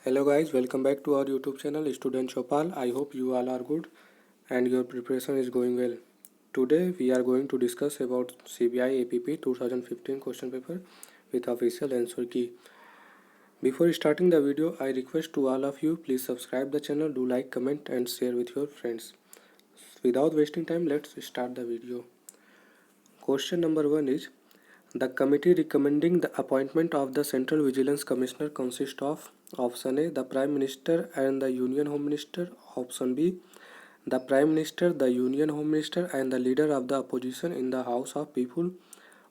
Hello guys, welcome back to our YouTube channel Student Chopal. I hope you all are good and your preparation is going well. Today we are going to discuss about CBI APP 2015 question paper with official answer key. Before starting the video, I request to all of you please subscribe the channel, do like, comment and share with your friends. Without wasting time, let's start the video. Question number 1 is: the committee recommending the appointment of the Central Vigilance Commissioner consists of option A, the Prime Minister and the Union Home Minister, option B, the Prime Minister, the Union Home Minister and the Leader of the Opposition in the House of People,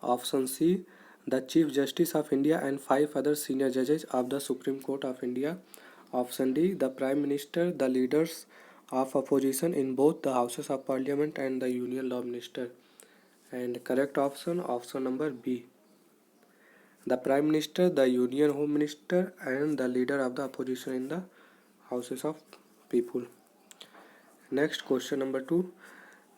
option C, the Chief Justice of India and 5 other senior judges of the Supreme Court of India, option D, the Prime Minister, the leaders of opposition in both the Houses of Parliament and the Union Law Minister. And correct option number B, the Prime Minister, the Union Home Minister and the Leader of the Opposition in the Houses of People. Next, question number 2.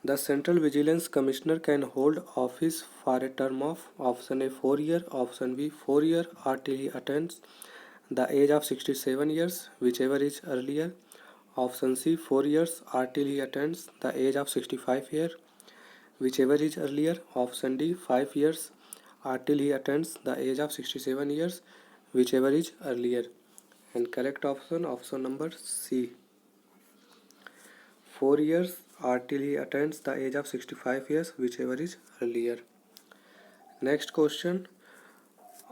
The Central Vigilance Commissioner can hold office for a term of option A 4 year, option B 4 year or till he attains the age of 67 years, whichever is earlier, option C 4 years or till he attains the age of 65 years, whichever is earlier, option D 5 years or till he attains the age of 67 years, whichever is earlier. And correct option number C 4 years or till he attains the age of 65 years, whichever is earlier. Next question: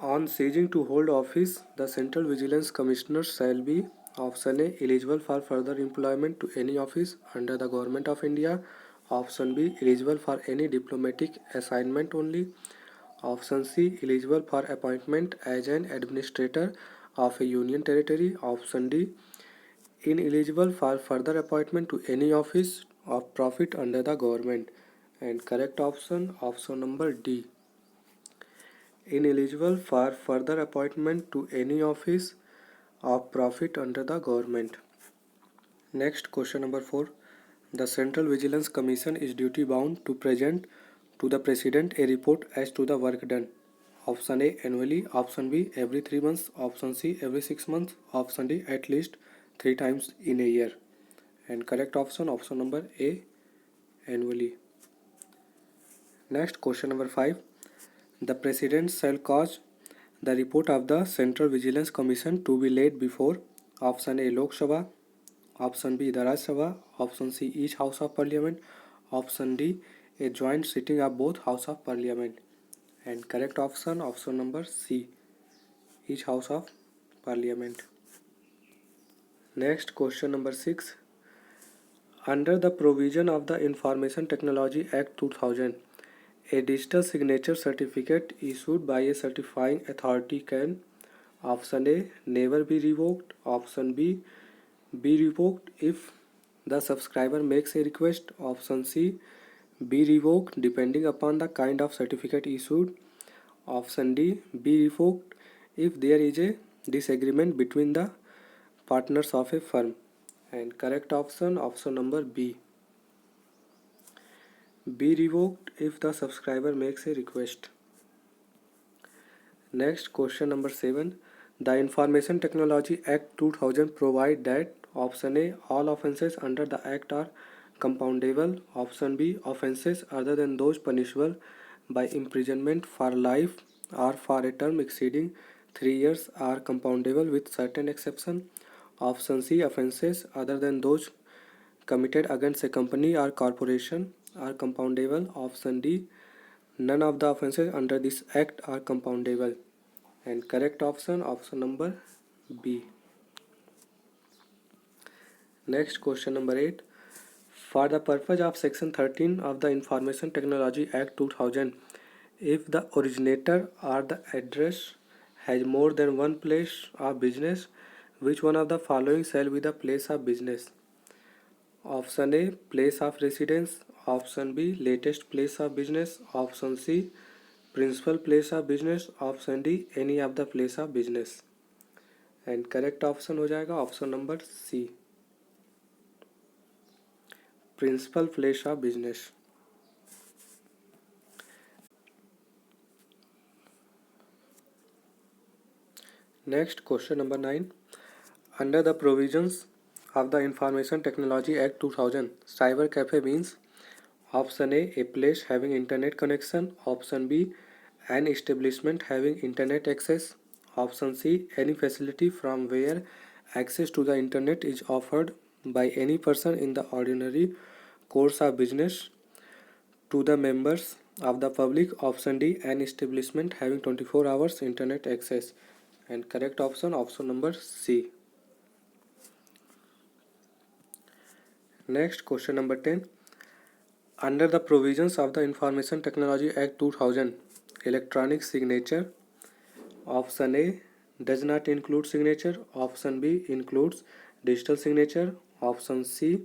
on ceasing to hold office, the Central Vigilance Commissioner shall be option A eligible for further employment to any office under the Government of India, option B eligible for any diplomatic assignment only, option C eligible for appointment as an administrator of a union territory, option D ineligible for further appointment to any office of profit under the government. And correct option number D, ineligible for further appointment to any office of profit under the government. Next, question number 4. The Central Vigilance Commission is duty bound to present to the President a report as to the work done. Option A annually, option B every 3 months, option C every 6 months, option D at least 3 times in a year. And correct option number A, annually. Next, question number 5. The President shall cause the report of the Central Vigilance Commission to be laid before option A Lok Sabha, option B the Rajya Sabha, option C each House of Parliament, option D a joint sitting of both House of Parliament. And correct option number C, each House of Parliament. Next, question number 6. Under the provision of the Information Technology Act 2000, a digital signature certificate issued by a certifying authority can option A never be revoked, option B be revoked if the subscriber makes a request, option C be revoked depending upon the kind of certificate issued, option D be revoked if there is a disagreement between the partners of a firm. And correct option number B, be revoked if the subscriber makes a request. Next, question number 7. The Information Technology Act 2000 provide that option A all offences under the act are compoundable, option B offences other than those punishable by imprisonment for life or for a term exceeding 3 years are compoundable with certain exception, option C offences other than those committed against a company or corporation are compoundable, option D none of the offences under this act are compoundable. And correct option number B. Next, question number 8. For the purpose of section 13 of the Information Technology Act 2000, if the originator or the address has more than one place of business, which one of the following shall be the place of business? Option A place of residence, option B latest place of business, option C principal place of business, option D any of the place of business. And correct option हो जाएगा option number C, principal place of business. Next, question number 9. Under the provisions of the Information Technology Act 2000, cyber cafe means option A place having internet connection, option B an establishment having internet access, option C any facility from where access to the internet is offered by any person in the ordinary course of business to the members of the public, option D an establishment having 24 hours internet access, and correct option number C. Next, question number 10. Under the provisions of the Information Technology Act 2000, electronic signature, option A does not include signature, option B includes digital signature, option C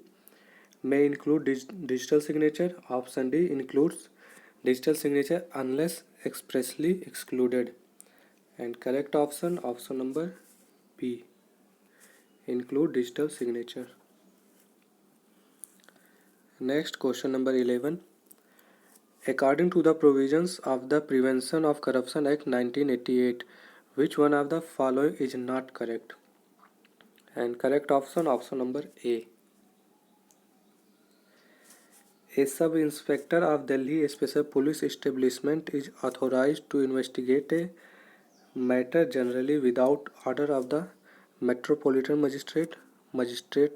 may include digital signature, option D includes digital signature unless expressly excluded, and correct option number B, include digital signature. Next, question number 11. According to the provisions of the Prevention of Corruption Act 1988, which one of the following is not correct? And correct option number A. A sub-inspector of Delhi Special Police Establishment is authorized to investigate a matter generally without order of the Metropolitan Magistrate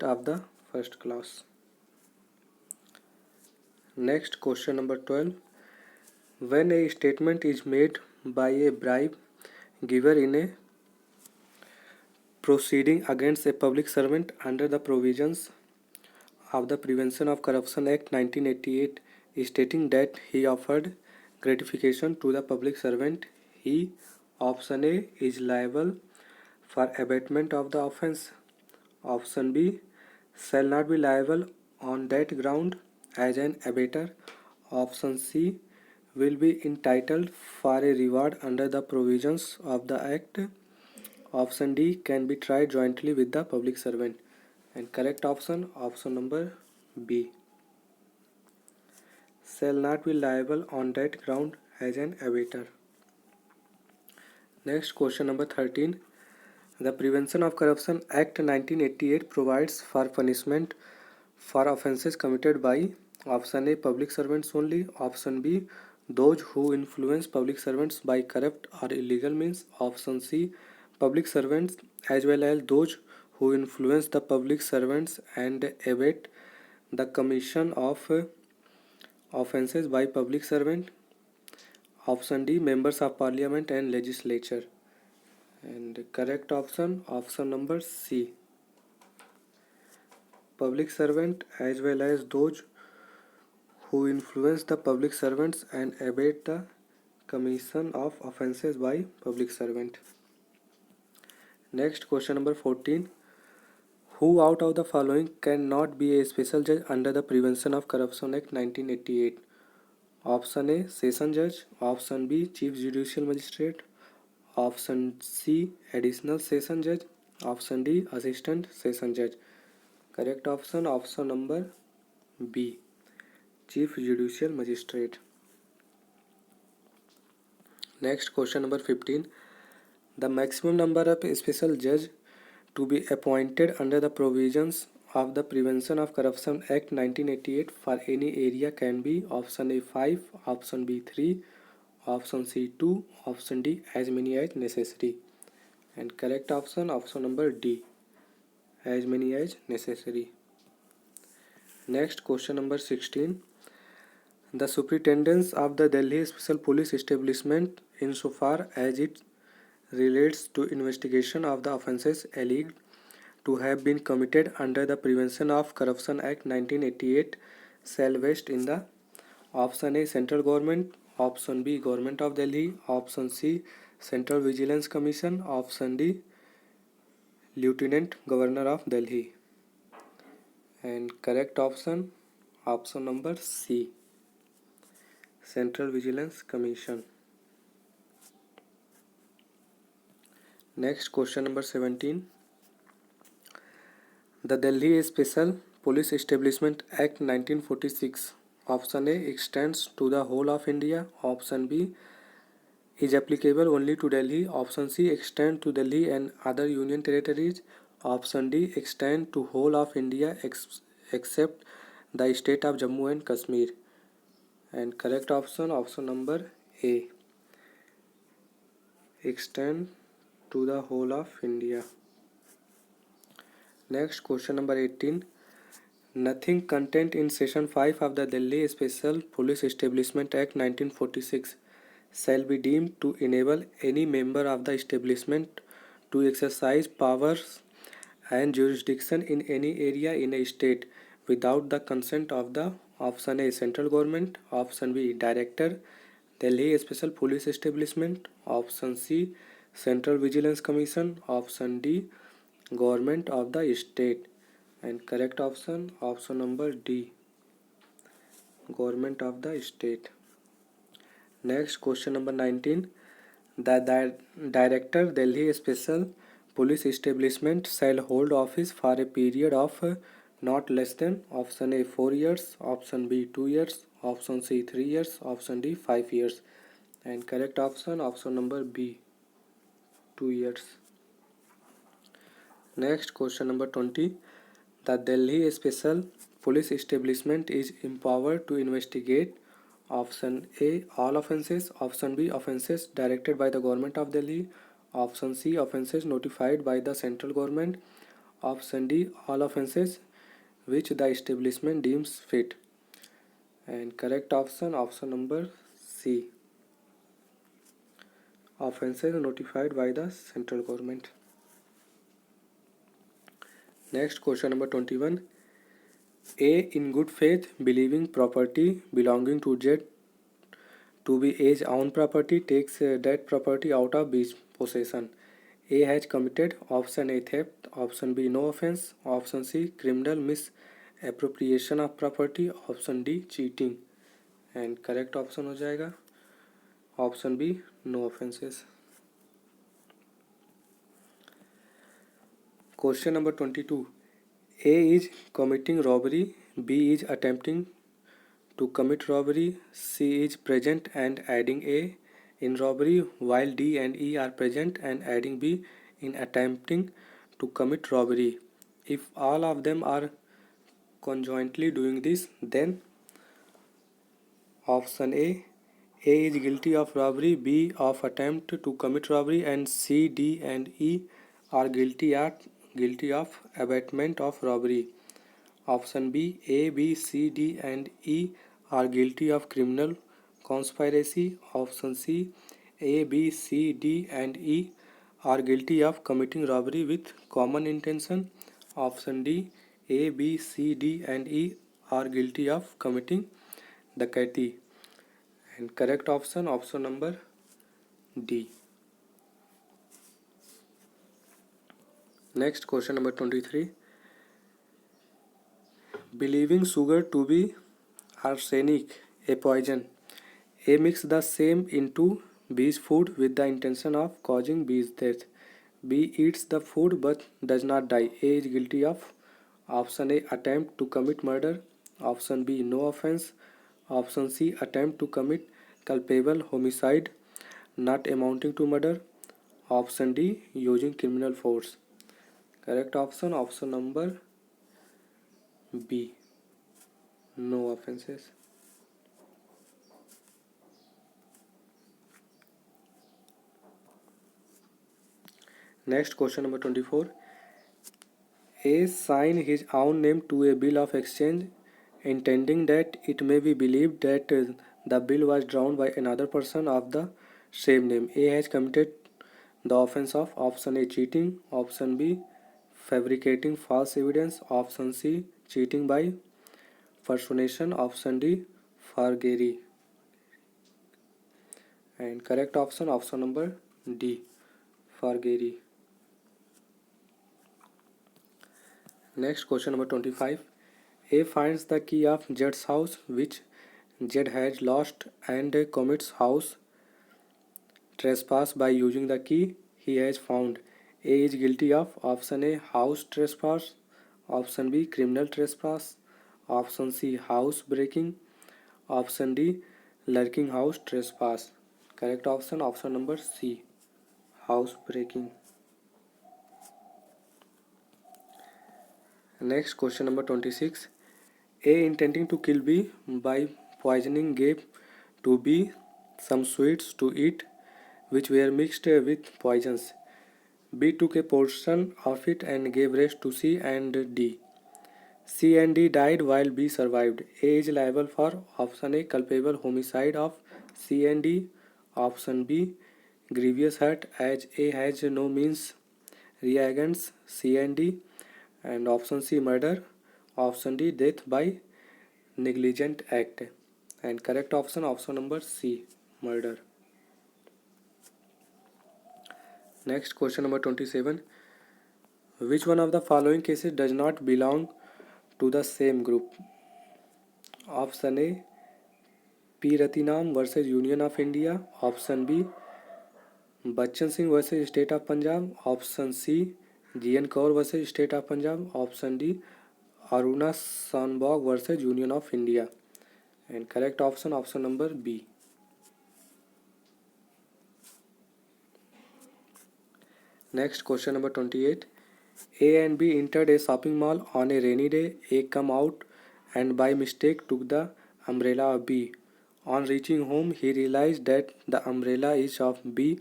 of the first class. Next, question number 12. When a statement is made by a bribe giver in a proceeding against a public servant under the provisions of the Prevention of Corruption Act 1988, stating that he offered gratification to the public servant, he, option A, is liable for abatement of the offence, option B, shall not be liable on that ground as an abater, option C, will be entitled for a reward under the provisions of the Act, option D, can be tried jointly with the public servant, and correct option number B, shall not be liable on that ground as an abater. Next, question number 13. The Prevention of Corruption Act 1988 provides for punishment for offences committed by option A, public servants only, option B, those who influence public servants by corrupt or illegal means, option C, public servants as well as those who influence the public servants and abet the commission of offences by public servant, option D, members of parliament and legislature, and correct option number C, public servant as well as those who influence the public servants and abet the commission of offences by public servant. Next, question number 14. Who out of the following cannot be a special judge under the Prevention of Corruption Act 1988? Option A, Session Judge, option B, Chief Judicial Magistrate, option C, Additional Session Judge, option D, Assistant Session Judge. Correct option number B, Chief Judicial Magistrate. Next, question number 15. The maximum number of special judge to be appointed under the provisions of the Prevention of Corruption Act 1988 for any area can be option A 5, option B 3, option C 2, option D as many as necessary, and correct option number D, as many as necessary. Next, question number 16. The superintendence of the Delhi Special Police Establishment, insofar as it relates to investigation of the offences alleged to have been committed under the Prevention of Corruption Act 1988, shall vest in the option A, Central Government, option B, Government of Delhi, option C, Central Vigilance Commission, option D, Lieutenant Governor of Delhi, and correct option number C, Central Vigilance Commission. Next, question number 17. The Delhi Special Police Establishment Act 1946, option A, extends to the whole of India, option B, is applicable only to Delhi, option C, extends to Delhi and other union territories, Option D, extend to whole of India except the state of Jammu and Kashmir. And correct option, option number A, extend to the whole of India. Next, question number 18. Nothing contained in Section 5 of the Delhi Special Police Establishment Act 1946 shall be deemed to enable any member of the establishment to exercise powers and jurisdiction in any area in a state without the consent of the option A, central government, option B, director, Delhi Special Police Establishment, option C, Central Vigilance Commission, option D, government of the state. And correct option, option number D, government of the state. Next, question number 19. The director Delhi Special Police Establishment shall hold office for a period of not less than option A 4 years, option B 2 years, option C 3 years, option D 5 years. And correct option, option number B, 2 years. Next, question number 20. The Delhi Special Police Establishment is empowered to investigate option A, all offences, option B, offences directed by the government of Delhi, option C, offences notified by the central government, option D, all offences which the establishment deems fit. And correct option, option number C, offences notified by the central government. Next, question number 21. A, in good faith believing property belonging to Z to be A's own property, takes that property out of B's possession. A has committed option A theft, option B no offense, option C criminal misappropriation of property, option D cheating. And correct option हो जाएगा option B, no offenses. Question number 22. A is committing robbery, B is attempting to commit robbery, C is present and aiding A in robbery, while D and E are present and aiding B in attempting to commit robbery. If all of them are conjointly doing this, then option A is guilty of robbery, B of attempt to commit robbery, and C, D and E are guilty of abatement of robbery. Option B, A, B, C, D and E are guilty of criminal conspiracy. Option C, A, B, C, D and E are guilty of committing robbery with common intention. Option D, A, B, C, D and E are guilty of committing dakati. And correct option, option number D. Next, question number 23. Believing sugar to be arsenic, a poison, A mixed the same into B's food with the intention of causing B's death. B eats the food but does not die. A is guilty of option A, attempt to commit murder, option B, no offense, option C, attempt to commit culpable homicide not amounting to murder, option D, using criminal force. Correct option, option number B, no offenses. Next, question number 24. A sign his own name to a bill of exchange, intending that it may be believed that the bill was drawn by another person of the same name. A has committed the offense of option A, cheating, option B, fabricating false evidence, option C, cheating by personation, option D, forgery. And correct option, option number D, forgery. Next, question number 25. A finds the key of Z's house which Z has lost and commits house trespass by using the key he has found. A is guilty of option A, house trespass, option B, criminal trespass, option C, house breaking, option D, lurking house trespass. Correct option, option number C, house breaking. Next question number 26. A intending to kill B by poisoning gave to B some sweets to eat which were mixed with poisons. B took a portion of it and gave rest to C and D. C and D died while B survived. A is liable for option A culpable homicide of C and D, option B grievous hurt as A has no means reagents C and D, and option C murder, option D death by negligent act, and correct option number C murder. Next question number 27. Which one of the following cases does not belong to the same group? Option A P Ratinam versus Union of India, option B Bachchan Singh versus State of Punjab, option C GN Kaur versus State of Punjab, option D Aruna Sambhog versus Union of India, and correct option number B. Next question number 28. A and B entered a shopping mall on a rainy day. A come out and by mistake took the umbrella of B. On reaching home, he realized that the umbrella is of B,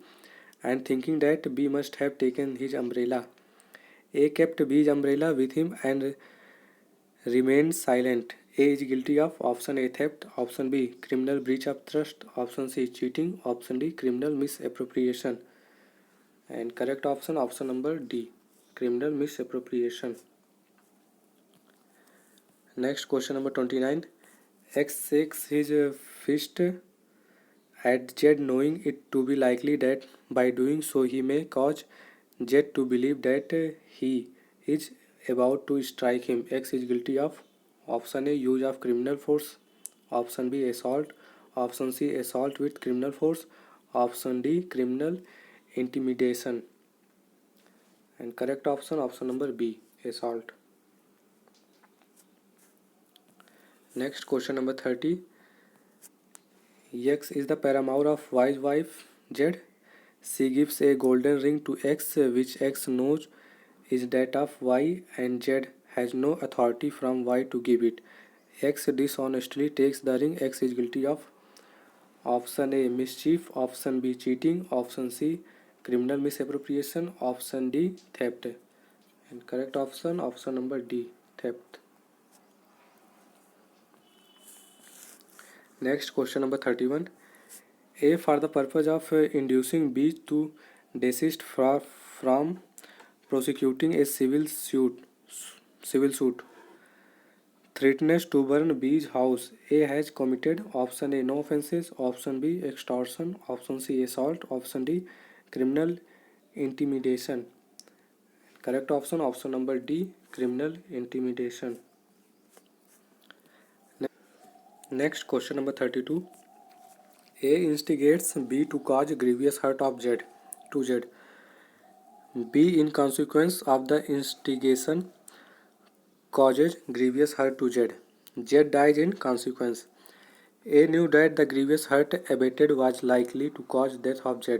and thinking that B must have taken his umbrella. A kept B's umbrella with him and remained silent. A is guilty of option A theft, option B criminal breach of trust, option C cheating, option D criminal misappropriation, and correct option number D criminal misappropriation. Next question number 29. X shakes his fist at Z knowing it to be likely that by doing so he may cause Z to believe that he is about to strike him. X is guilty of option A use of criminal force, option B assault, option C assault with criminal force, option D criminal intimidation, and correct option number B assault. Next question number 30. X is the paramour of Y's wife Z. She gives a golden ring to X which X knows is that of Y and Z has no authority from Y to give it. X dishonestly takes the ring. X is guilty of option A mischief, option B cheating, option C criminal misappropriation, option D theft, and correct option number D theft. Next question number 31. A for the purpose of inducing B to desist from prosecuting a civil suit threatens to burn B's house. A has committed option A no offences, option B extortion, option C assault, option D criminal intimidation. Correct option number D criminal intimidation. Next question number 32. A instigates B to cause grievous hurt of Z to Z. B in consequence of the instigation causes grievous hurt to Z. Z dies in consequence. A knew that the grievous hurt abated was likely to cause death of Z.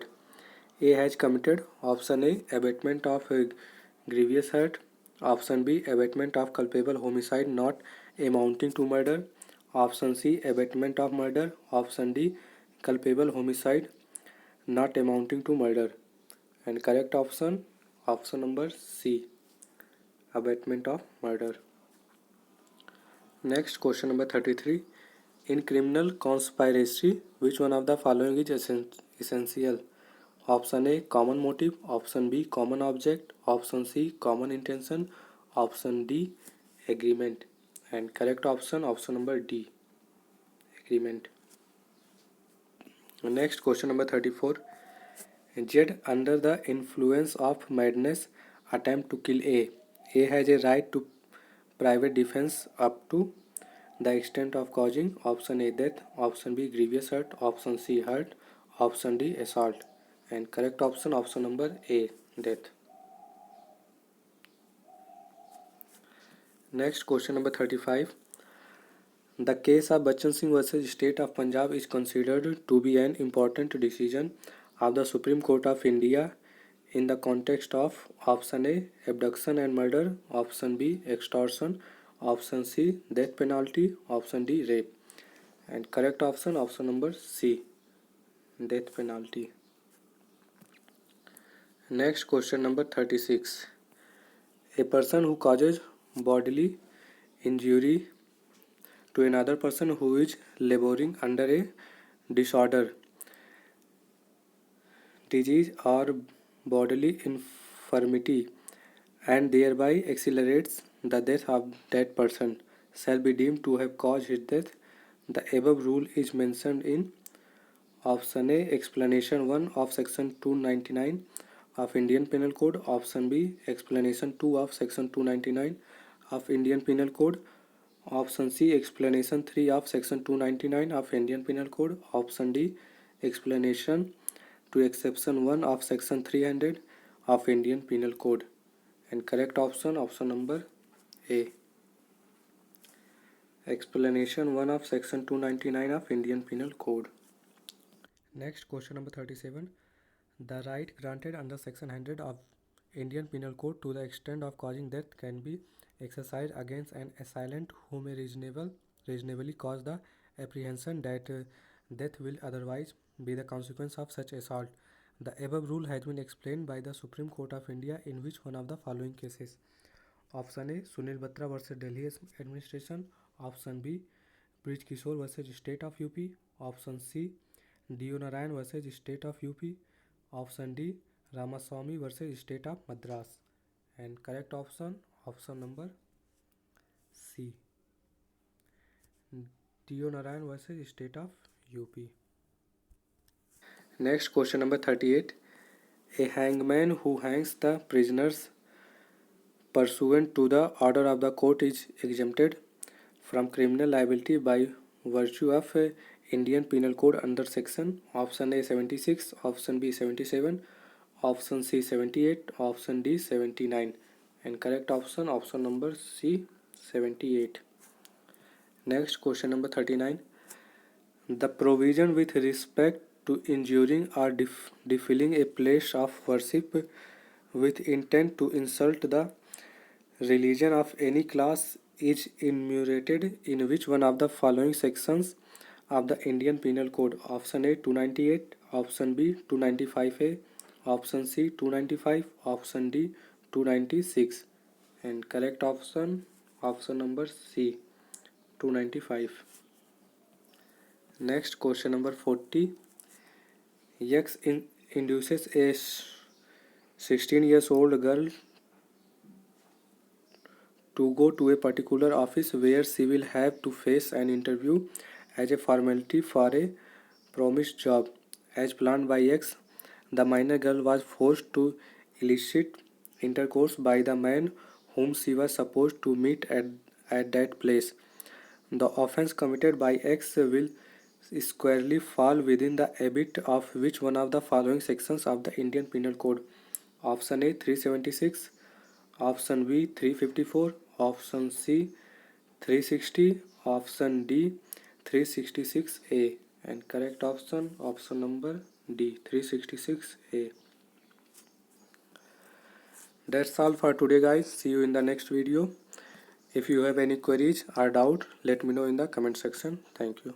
A has committed option A abatement of grievous hurt, option B abatement of culpable homicide not amounting to murder, option C abatement of murder, option D culpable homicide not amounting to murder, and correct option number C abatement of murder. Next question number 33. In criminal conspiracy, which one of the following is essential? Option A common motive, option B common object, option C common intention, option D agreement, and correct option number D agreement. Next question number 34. Z under the influence of madness attempt to kill A. A has a right to private defense up to the extent of causing option A death, option B grievous hurt, option C hurt, option D assault, and correct option number A death. Next question number 35. The case of Bachchan Singh versus State of Punjab is considered to be an important decision of the Supreme Court of India in the context of option A abduction and murder, option B extortion, option C death penalty, option D rape. And correct option number C, death penalty. Next question number 36. A person who causes bodily injury to another person who is laboring under a disorder, disease or bodily infirmity and thereby accelerates the death of that person shall be deemed to have caused his death. The above rule is mentioned in option A explanation 1 of section 299 of Indian Penal Code, option B explanation 2 of section 299 of Indian Penal Code, option C explanation 3 of section 299 of Indian Penal Code, option D explanation to exception 1 of section 300 of Indian Penal Code. And correct option number A, explanation 1 of section 299 of Indian Penal Code. Next question number 37. The right granted under section 100 of Indian Penal Code to the extent of causing death can be exercised against an assailant who may reasonably cause the apprehension that death will otherwise be the consequence of such assault. The above rule has been explained by the Supreme Court of India in which one of the following cases? Option A Sunil Batra vs Delhi Administration, option B Brij Kishore vs State of UP, option C D.O. Narayan vs State of UP, option D Ramaswamy vs State of Madras. And correct option number C, D.O. Narayan vs State of UP. Next question number 38. A hangman who hangs the prisoners pursuant to the order of the court is exempted from criminal liability by virtue of Indian Penal Code under section option A 76, option B 77, option C 78, option D 79. And correct option number C 78. Next question number 39. The provision with respect to injuring or defilling a place of worship with intent to insult the religion of any class is enumerated in which one of the following sections of the Indian Penal Code? Option A 298, option B 295A, option C 295, option D 296. And correct option number C 295. Next question number 40. X induces a 16 years old girl to go to a particular office where she will have to face an interview as a formality for a promised job. As planned by X, the minor girl was forced to elicit intercourse by the man whom she was supposed to meet at that place. The offense committed by X will squarely fall within the ambit of which one of the following sections of the Indian Penal Code? Option A 376, option B 354, option C 360, option D 366A. And correct option number D 366A. That's all for today guys. See you in the next video. If you have any queries or doubt, let me know in the comment section. Thank you.